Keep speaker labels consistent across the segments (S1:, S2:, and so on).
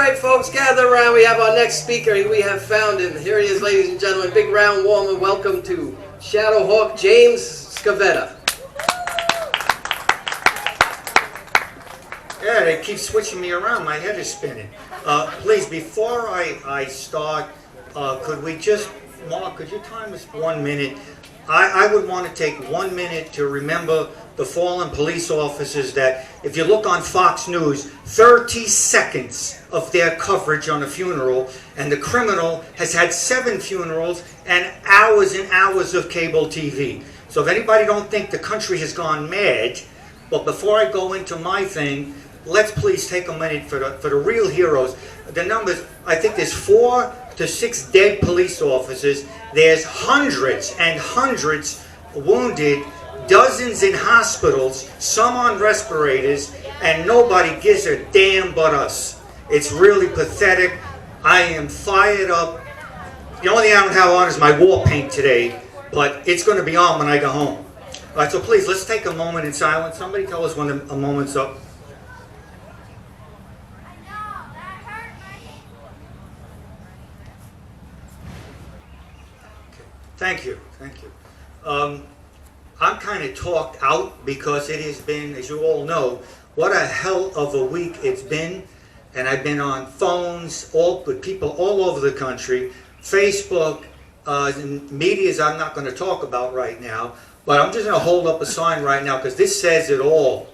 S1: right, folks, gather around. We have our next speaker. We have found him. Here he is, ladies and gentlemen. Big round warm welcome to Shadowhawk James Scavetta.
S2: Yeah, they keep switching me around. My head is spinning. Please, before I start, could we just, Mark, could you time us 1 minute? I would want to take 1 minute to remember the fallen police officers that, if you look on Fox News, 30 seconds of their coverage on a funeral, and the criminal has had 7 funerals and hours of cable TV. So if anybody don't think the country has gone mad, but before I go into my thing, let's please take a minute for the real heroes. The numbers, I think there's 4 to 6 dead police officers. There's hundreds and hundreds wounded, dozens in hospitals, some on respirators, and nobody gives a damn but us. It's really pathetic. I am fired up. The only thing I don't have on is my war paint today, but it's going to be on when I go home. All right, so please, let's take a moment in silence. Somebody tell us when a moment's up. Thank you, thank you. I'm kind of talked out because it has been, as you all know, what a hell of a week it's been. And I've been on phones with people all over the country, Facebook, and medias I'm not going to talk about right now. But I'm just going to hold up a sign right now because this says it all.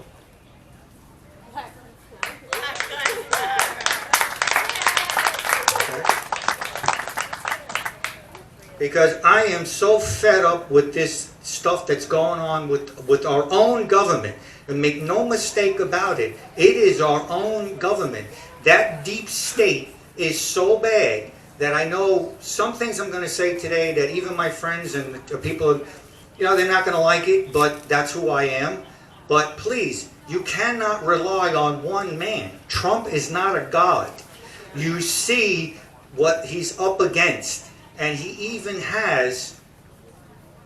S2: Because I am so fed up with this stuff that's going on with our own government. And make no mistake about it, it is our own government. That deep state is so bad that I know some things I'm going to say today that even my friends and people, they're not going to like it, but that's who I am. But please, you cannot rely on one man. Trump is not a god. You see what he's up against. And he even has,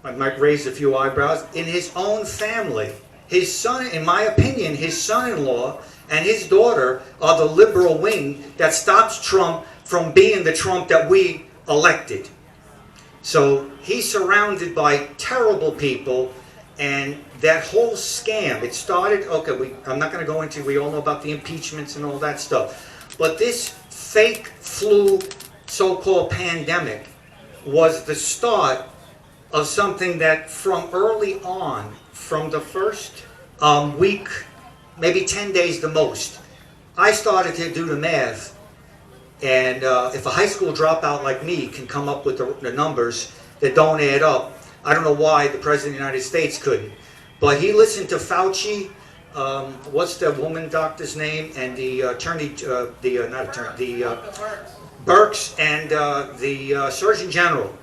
S2: I might raise a few eyebrows, in his own family. His son, in my opinion, his son-in-law and his daughter are the liberal wing that stops Trump from being the Trump that we elected. So he's surrounded by terrible people, and that whole scam, it started, I'm not going to go into, we all know about the impeachments and all that stuff. But this fake flu, so-called pandemic, was the start of something that from early on, from the first week, maybe 10 days the most, I started to do the math. And if a high school dropout like me can come up with the numbers that don't add up, I don't know why the President of the United States couldn't. But he listened to Fauci, what's the woman doctor's name, and the Burks and the Surgeon General.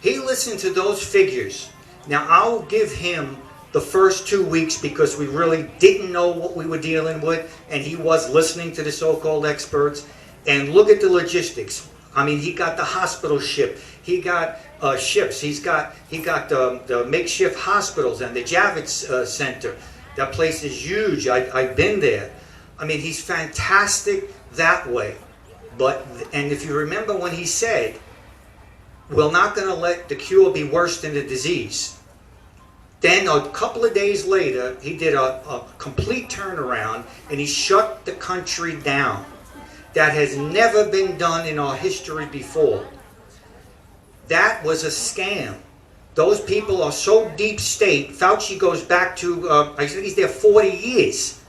S2: He listened to those figures. Now, I'll give him the first 2 weeks because we really didn't know what we were dealing with, and he was listening to the so-called experts. And look at the logistics. I mean, he got the hospital ship. He got ships. He got the makeshift hospitals and the Javits Center. That place is huge. I've been there. I mean, he's fantastic that way. And if you remember when he said, we're not going to let the cure be worse than the disease. Then a couple of days later, he did a complete turnaround and he shut the country down. That has never been done in our history before. That was a scam. Those people are so deep state. Fauci goes back to, I think he's there 40 years.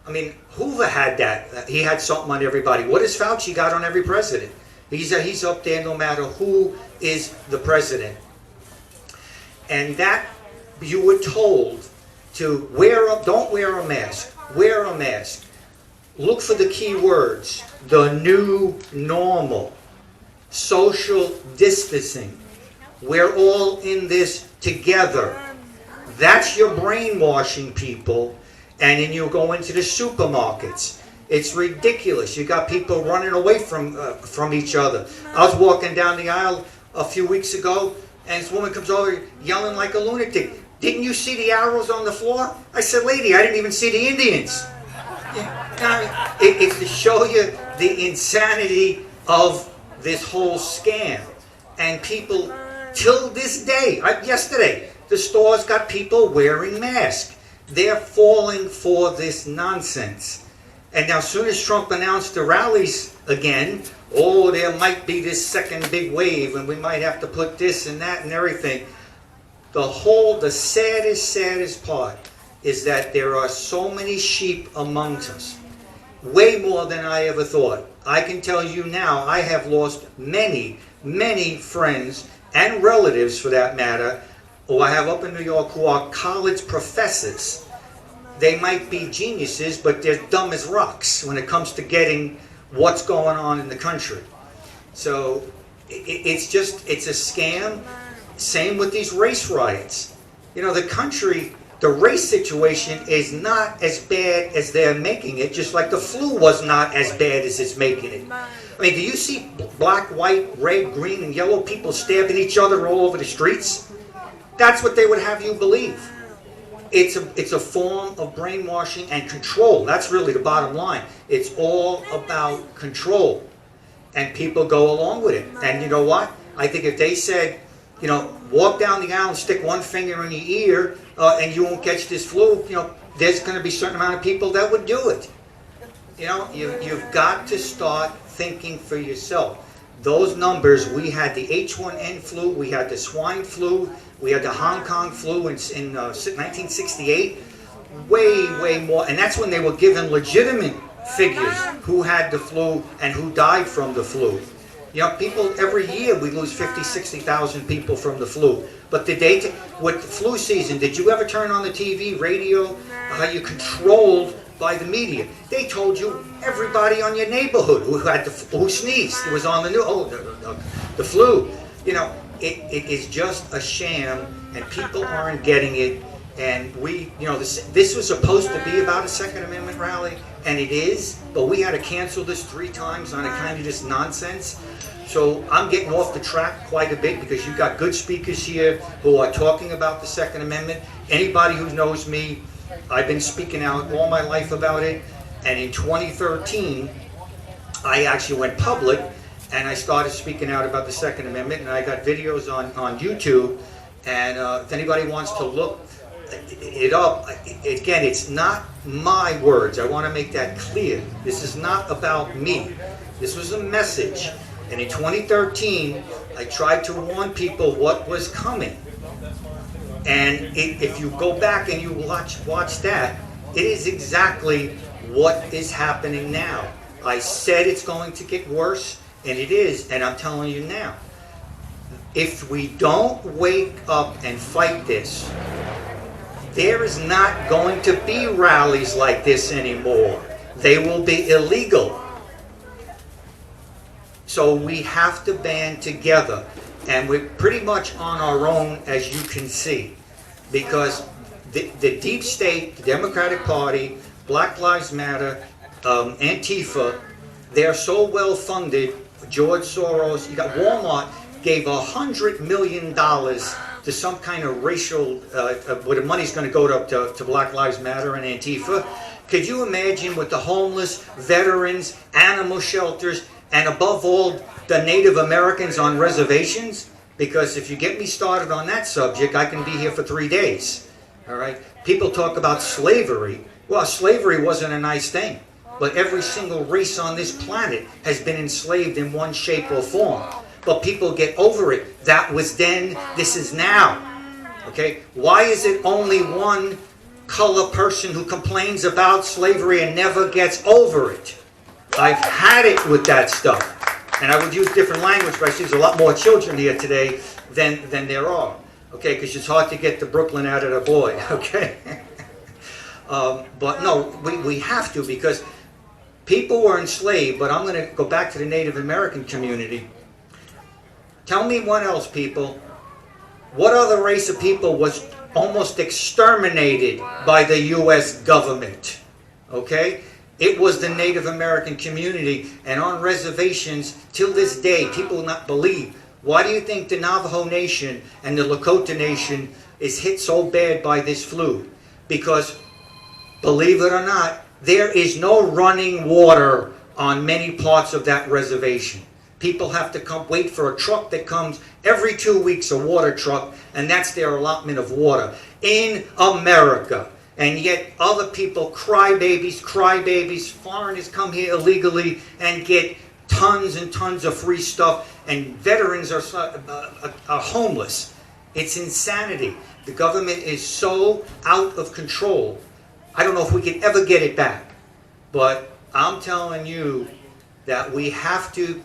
S2: I mean, Hoover had that. He had something on everybody. What has Fauci got on every president? He's up there no matter who is the president. And that you were told to don't wear a mask. Wear a mask. Look for the key words. The new normal. Social distancing. We're all in this together. That's your brainwashing people. And then you go into the supermarkets. It's ridiculous. You got people running away from each other. I was walking down the aisle a few weeks ago, and this woman comes over yelling like a lunatic. Didn't you see the arrows on the floor? I said, lady, I didn't even see the Indians. Yeah. It's to show you the insanity of this whole scam. And people, till this day, yesterday, the stores got people wearing masks. They're falling for this nonsense. And now, as soon as Trump announced the rallies again, oh, there might be this second big wave, and we might have to put this and that and everything. The saddest part is that there are so many sheep amongst us. Way more than I ever thought. I can tell you now, I have lost many friends and relatives, for that matter, who I have up in New York, who are college professors. They might be geniuses, but they're dumb as rocks when it comes to getting what's going on in the country. So it's a scam. Same with these race riots. You know, the country, the race situation is not as bad as they're making it, just like the flu was not as bad as it's making it. I mean, do you see black, white, red, green, and yellow people stabbing each other all over the streets? That's what they would have you believe. It's a form of brainwashing and control. That's really the bottom line. It's all about control. And people go along with it. And you know what? I think if they said, you know, walk down the aisle and stick one finger in your ear and you won't catch this flu, you know, there's going to be a certain amount of people that would do it. You know, you've got to start thinking for yourself. Those numbers, we had the H1N flu, we had the swine flu, we had the Hong Kong flu in 1968, way more. And that's when they were given legitimate figures who had the flu and who died from the flu. You know, people, every year we lose 50, 60,000 people from the flu. But with the flu season, did you ever turn on the TV, radio, how you controlled by the media? They told you everybody on your neighborhood who sneezed, it was on the news, the flu. You know, it is just a sham, and people aren't getting it. And this was supposed to be about a Second Amendment rally, and it is, but we had to cancel this 3 times on account of this nonsense. So I'm getting off the track quite a bit because you've got good speakers here who are talking about the Second Amendment. Anybody who knows me, I've been speaking out all my life about it. And in 2013, I actually went public and I started speaking out about the Second Amendment, and I got videos on YouTube. And if anybody wants to look it up, again, it's not my words. I want to make that clear. This is not about me. This was a message. And in 2013, I tried to warn people what was coming. And if you go back and you watch that, it is exactly what is happening now. I said it's going to get worse, and it is, and I'm telling you now. If we don't wake up and fight this, there is not going to be rallies like this anymore. They will be illegal. So we have to band together. And we're pretty much on our own, as you can see. Because the deep state, the Democratic Party, Black Lives Matter, Antifa, they're so well funded. George Soros, you got Walmart, gave $100 million to some kind of racial, where the money's going to go to Black Lives Matter and Antifa. Could you imagine with the homeless, veterans, animal shelters, and above all, the Native Americans on reservations? Because if you get me started on that subject, I can be here for 3 days. All right? People talk about slavery. Well, slavery wasn't a nice thing. But every single race on this planet has been enslaved in one shape or form. But people get over it. That was then, this is now. Okay? Why is it only one color person who complains about slavery and never gets over it? I've had it with that stuff. And I would use different language, but I see there's a lot more children here today than there are. Okay? Because it's hard to get the Brooklyn out of the boy. Okay? But no, we have to, because people were enslaved. But I'm going to go back to the Native American community. Tell me what else, people. What other race of people was almost exterminated by the U.S. government? Okay? It was the Native American community. And on reservations, till this day, people will not believe. Why do you think the Navajo Nation and the Lakota Nation is hit so bad by this flu? Because, believe it or not, There is no running water on many parts of that reservation. People have to come wait for a truck that comes every 2 weeks, a water truck, and that's their allotment of water in America. And yet other people, crybabies, foreigners come here illegally and get tons and tons of free stuff, and veterans are homeless. It's insanity. The government is so out of control. I don't know if we can ever get it back, but I'm telling you that we have to,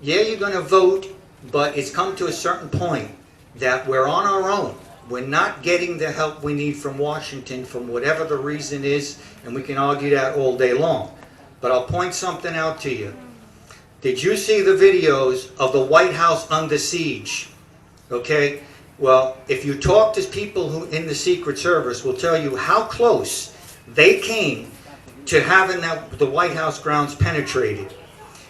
S2: yeah, you're going to vote, but it's come to a certain point that we're on our own. We're not getting the help we need from Washington, from whatever the reason is, and we can argue that all day long. But I'll point something out to you. Did you see the videos of the White House under siege? Okay? Well, if you talk to people who in the Secret Service will tell you how close they came to having the White House grounds penetrated,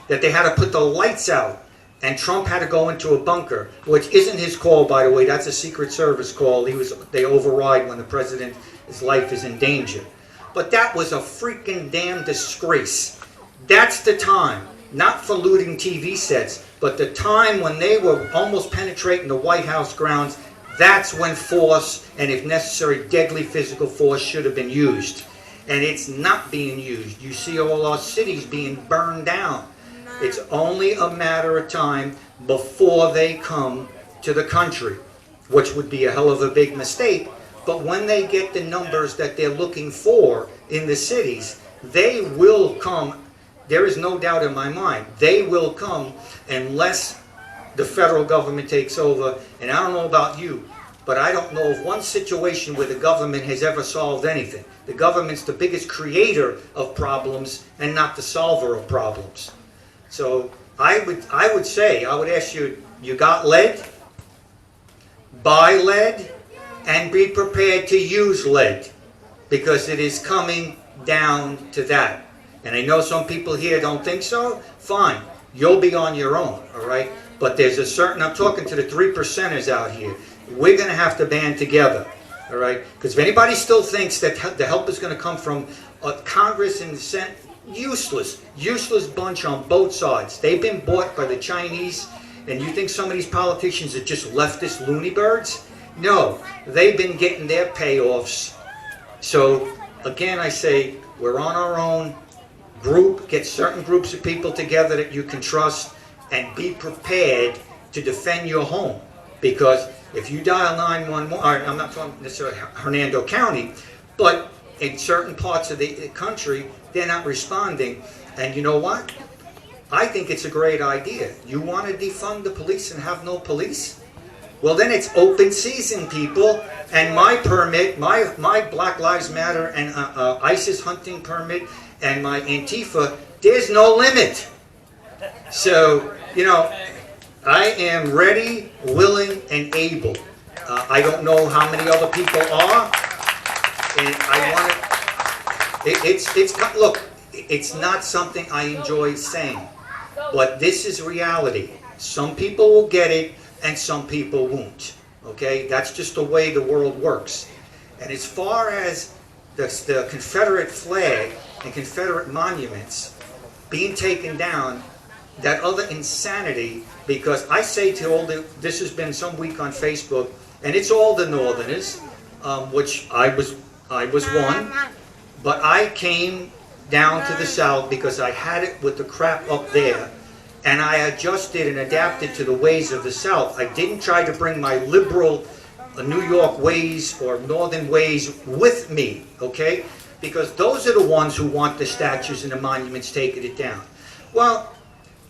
S2: that they had to put the lights out, and Trump had to go into a bunker, which isn't his call, by the way. That's a Secret Service call. They override when the president's life is in danger. But that was a freaking damn disgrace. That's the time, not for looting TV sets, but the time when they were almost penetrating the White House grounds. That's when force, and if necessary, deadly physical force should have been used. And it's not being used. You see all our cities being burned down. It's only a matter of time before they come to the country, which would be a hell of a big mistake. But when they get the numbers that they're looking for in the cities, they will come. There is no doubt in my mind. They will come unless the federal government takes over. And I don't know about you, but I don't know of one situation where the government has ever solved anything. The government's the biggest creator of problems and not the solver of problems. So I would say, I would ask you, you got lead? Buy lead and be prepared to use lead, because it is coming down to that. And I know some people here don't think so. Fine, you'll be on your own, all right? But there's a certain, I'm talking to the 3%ers out here. We're going to have to band together, all right? Because if anybody still thinks that the help is going to come from Congress and the Senate, useless bunch on both sides. They've been bought by the Chinese, and you think some of these politicians are just leftist loony birds? No, they've been getting their payoffs. So again, I say we're on our own. Get certain groups of people together that you can trust, and be prepared to defend your home. Because if you dial 911, I'm not talking necessarily Hernando County, but in certain parts of the country, they're not responding. And you know what? I think it's a great idea. You want to defund the police and have no police? Well, then it's open season, people. And my permit, my Black Lives Matter and ISIS hunting permit and my Antifa, there's no limit. So, you know, I am ready, willing, and able. I don't know how many other people are. And I want to, look, it's not something I enjoy saying, but this is reality. Some people will get it and some people won't, okay? That's just the way the world works. And as far as the Confederate flag and Confederate monuments being taken down, that other insanity, because I say to all this has been some week on Facebook, and it's all the Northerners, which I was one, but I came down to the South because I had it with the crap up there, and I adjusted and adapted to the ways of the South. I didn't try to bring my liberal New York ways or Northern ways with me, okay? Because those are the ones who want the statues and the monuments taking it down. Well,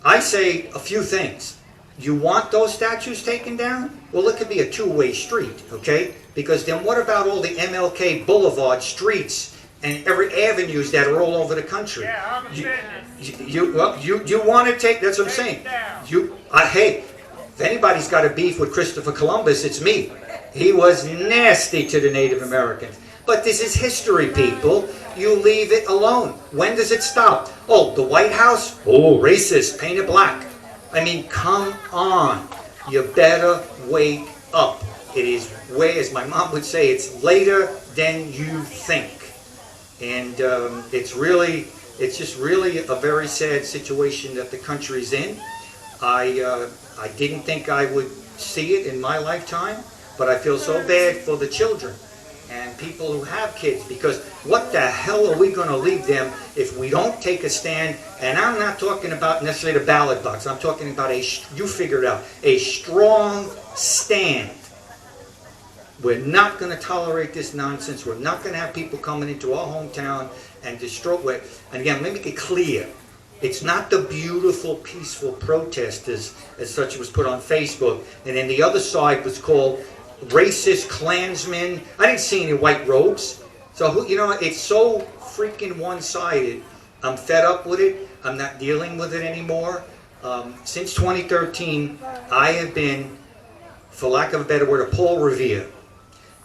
S2: I say a few things. You want those statues taken down? Well, it could be a two-way street, okay? Because then what about all the MLK Boulevard streets and every avenues that are all over the country?
S3: Yeah, I'm
S2: you want to take, that's what I'm saying. Hey, if anybody's got a beef with Christopher Columbus, it's me. He was nasty to the Native Americans. But this is history, people. You leave it alone. When does it stop? Oh, the White House? Oh, racist, painted black. I mean, come on. You better wake up. It is way, as my mom would say, it's later than you think. And it's just really a very sad situation that the country's in. I didn't think I would see it in my lifetime, but I feel so bad for the children and people who have kids, because what the hell are we going to leave them if we don't take a stand? And I'm not talking about necessarily the ballot box. I'm talking about you figure it out, a strong stand. We're not going to tolerate this nonsense. We're not going to have people coming into our hometown and destroy it. And again, let me make it clear. It's not the beautiful, peaceful protesters, as such was put on Facebook. And then the other side was called racist Klansmen. I didn't see any white robes. So, it's so freaking one-sided. I'm fed up with it. I'm not dealing with it anymore. Since 2013, I have been, for lack of a better word, a Paul Revere.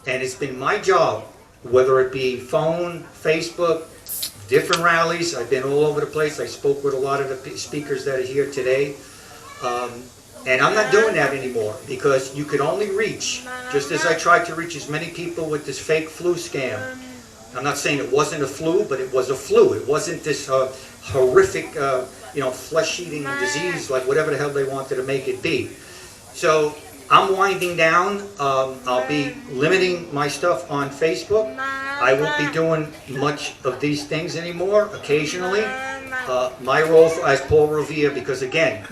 S2: And it's been my job, whether it be phone, Facebook, different rallies. I've been all over the place. I spoke with a lot of the speakers that are here today. And I'm not doing that anymore, because you could only reach, just as I tried to reach as many people with this fake flu scam. I'm not saying it wasn't a flu, but it was a flu. It wasn't this horrific, flesh-eating disease, like whatever the hell they wanted to make it be. So I'm winding down. I'll be limiting my stuff on Facebook. I won't be doing much of these things anymore, occasionally. My role as Paul Revere, because again,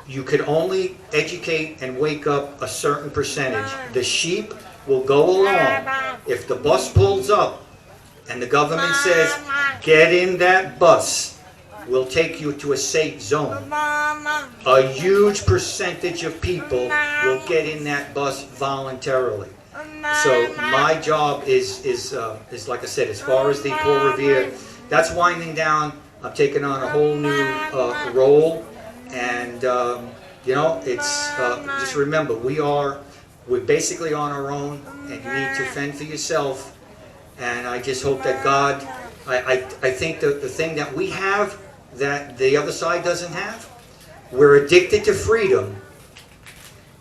S2: you could only educate and wake up a certain percentage. The sheep will go along. If the bus pulls up and the government says, get in that bus, we'll take you to a safe zone, a huge percentage of people will get in that bus voluntarily. So my job is like I said, as far as the Paul Revere, that's winding down. I'm taking on a whole new role. And, it's, just remember, we're basically on our own, and you need to fend for yourself. And I just hope that God, I think the thing that we have that the other side doesn't have, we're addicted to freedom,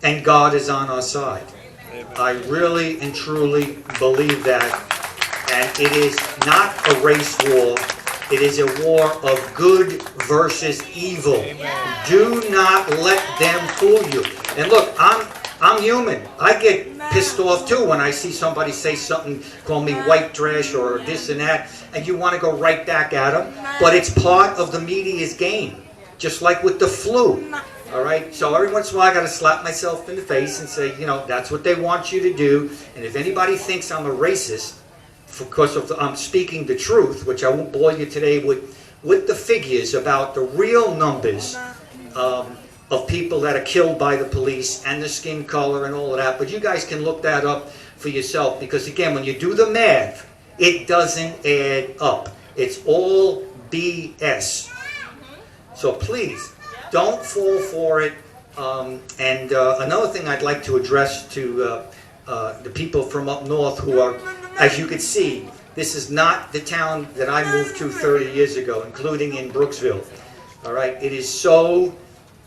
S2: and God is on our side. I really and truly believe that. And it is not a race war. It is a war of good versus evil. Amen. Do not let them fool you. And look, I'm human. I get pissed off too when I see somebody say something, call me white trash or this and that, and you want to go right back at them. But it's part of the media's game, just like with the flu. All right? So every once in a while I got to slap myself in the face and say, that's what they want you to do. And if anybody thinks I'm a racist, because I'm speaking the truth, which I won't bore you today with the figures about the real numbers of people that are killed by the police and the skin color and all of that. But you guys can look that up for yourself, because again, when you do the math, it doesn't add up. It's all BS. So please, don't fall for it. And another thing I'd like to address to the people from up north who are, as you can see, this is not the town that I moved to 30 years ago, including in Brooksville. All right, it is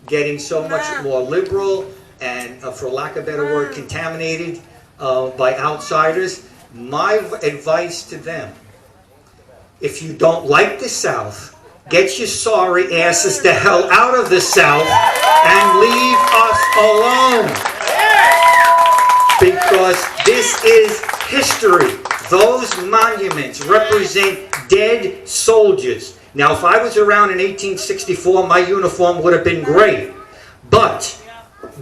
S2: getting so much more liberal and, for lack of a better word, contaminated by outsiders. My advice to them, if you don't like the South, get your sorry asses the hell out of the South and leave us alone. Because this is history. Those monuments represent dead soldiers. Now, if I was around in 1864, my uniform would have been gray. But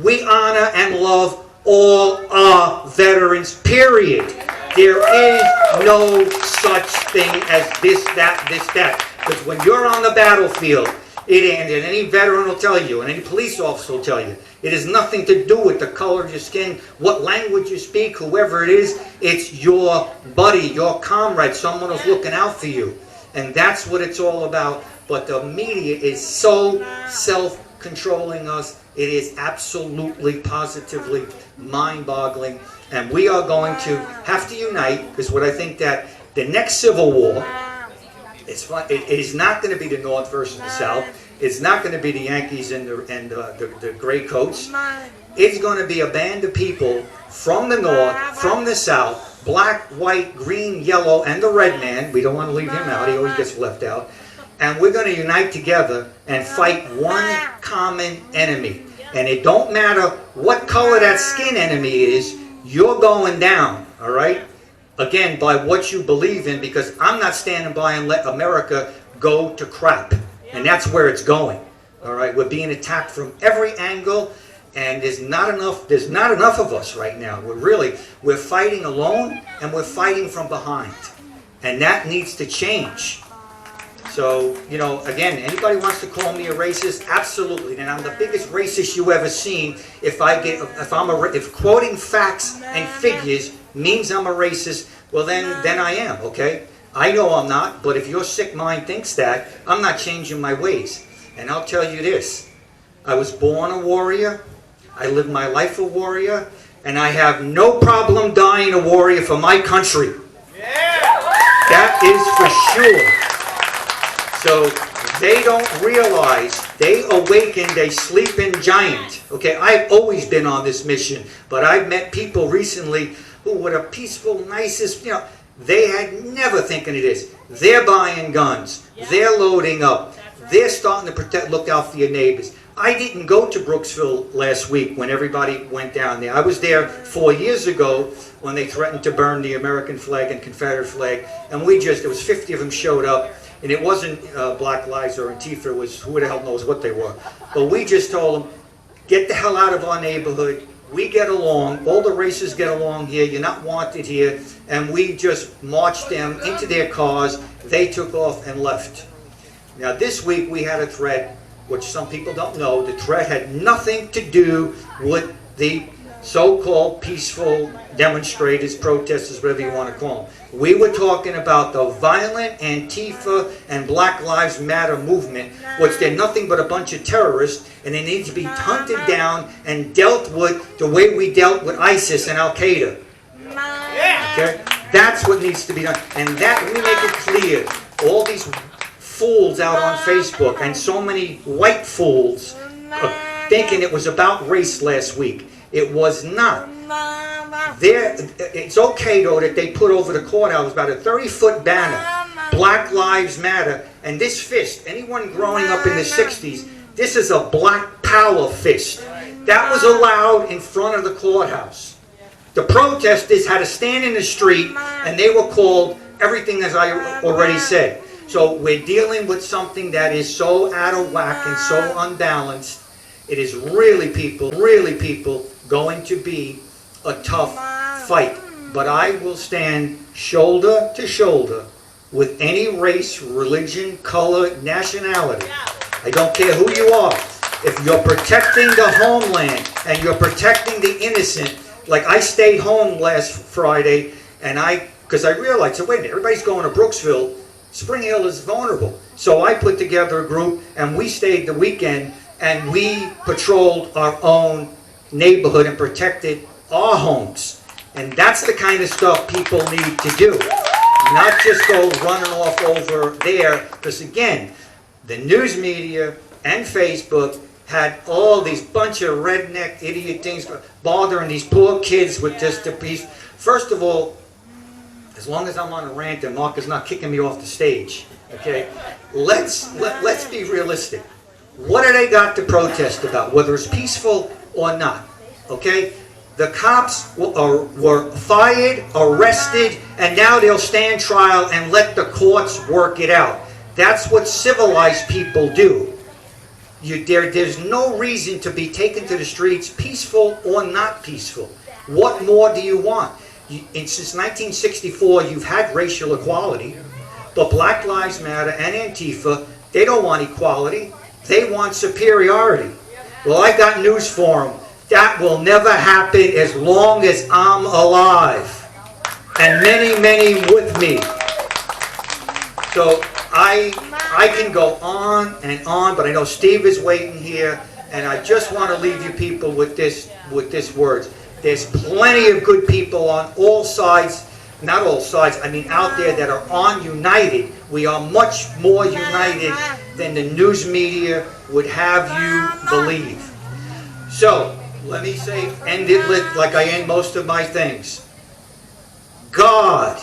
S2: we honor and love all our veterans, period. There is no such thing as this, that. Because when you're on the battlefield, and any veteran will tell you, and any police officer will tell you, it has nothing to do with the color of your skin, what language you speak, whoever it is. It's your buddy, your comrade, someone who's looking out for you. And that's what it's all about. But the media is so self-controlling us. It is absolutely, positively mind-boggling. And we are going to have to unite, because what I think that the next Civil War, it is not going to be the North versus the South. It's not going to be the Yankees and the Gray Coats. It's going to be a band of people from the North, from the South, black, white, green, yellow, and the red man. We don't want to leave him out. He always gets left out. And we're going to unite together and fight one common enemy. And it don't matter what color that skin enemy is, you're going down, all right? Again, by what you believe in, because I'm not standing by and let America go to crap. And that's where it's going, all right? We're being attacked from every angle, and there's not enough of us right now. We're fighting alone, and we're fighting from behind. And that needs to change. So, you know, again, anybody wants to call me a racist, absolutely. And I'm the biggest racist you ever seen. If quoting facts and figures means I'm a racist, well then I am, okay? I know I'm not, but if your sick mind thinks that, I'm not changing my ways. And I'll tell you this, I was born a warrior, I lived my life a warrior, and I have no problem dying a warrior for my country. That is for sure. So they don't realize they awakened a sleeping giant. Okay, I've always been on this mission, but I've met people recently who were the peaceful, nicest, you know, they had never thinking of this. They're buying guns. They're loading up. They're starting to look out for your neighbors. I didn't go to Brooksville last week when everybody went down there. I was there 4 years ago when they threatened to burn the American flag and Confederate flag, and there was 50 of them showed up. And it wasn't Black Lives or Antifa, it was who the hell knows what they were. But we just told them, get the hell out of our neighborhood. We get along, all the races get along here, you're not wanted here. And we just marched them into their cars, they took off and left. Now this week we had a threat, which some people don't know, the threat had nothing to do with the so-called peaceful demonstrators, protesters, whatever you want to call them. We were talking about the violent Antifa and Black Lives Matter movement, which they're nothing but a bunch of terrorists, and they need to be hunted down and dealt with the way we dealt with ISIS and Al-Qaeda. Okay? That's what needs to be done. And that, we make it clear, all these fools out on Facebook, and so many white fools thinking it was about race last week. It was not. It's okay, though, that they put over the courthouse about a 30-foot banner, Black Lives Matter, and this fist, anyone growing up in the 60s, this is a black power fist. That was allowed in front of the courthouse. The protesters had to stand in the street, and they were called everything as I already said. So we're dealing with something that is so out of whack and so unbalanced. It is really people going to be a tough fight. But I will stand shoulder to shoulder with any race, religion, color, nationality. I don't care who you are. If you're protecting the homeland and you're protecting the innocent, like I stayed home last Friday, and because I realized, so wait a minute, everybody's going to Brooksville. Spring Hill is vulnerable. So I put together a group, and we stayed the weekend, and we patrolled our own neighborhood and protected our homes. And that's the kind of stuff people need to do. Not just go running off over there. Because again, the news media and Facebook had all these bunch of redneck idiot things bothering these poor kids with just the piece. First of all, as long as I'm on a rant and Mark is not kicking me off the stage, okay? Let's be realistic. What do they got to protest about, whether it's peaceful or not, okay? The cops were fired, arrested, and now they'll stand trial and let the courts work it out. That's what civilized people do. There's no reason to be taken to the streets, peaceful or not peaceful. What more do you want? Since 1964, you've had racial equality, but Black Lives Matter and Antifa, they don't want equality. They want superiority. Well, I got news for them. That will never happen as long as I'm alive. And many, many with me. So I can go on and on, but I know Steve is waiting here, and I just want to leave you people with this words. There's plenty of good people on all sides, not all sides, I mean out there that are on United. We are much more united than the news media would have you believe. So, let me end it like I end most of my things. God,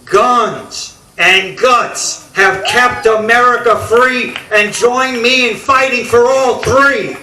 S2: guns, and guts have kept America free, and join me in fighting for all three.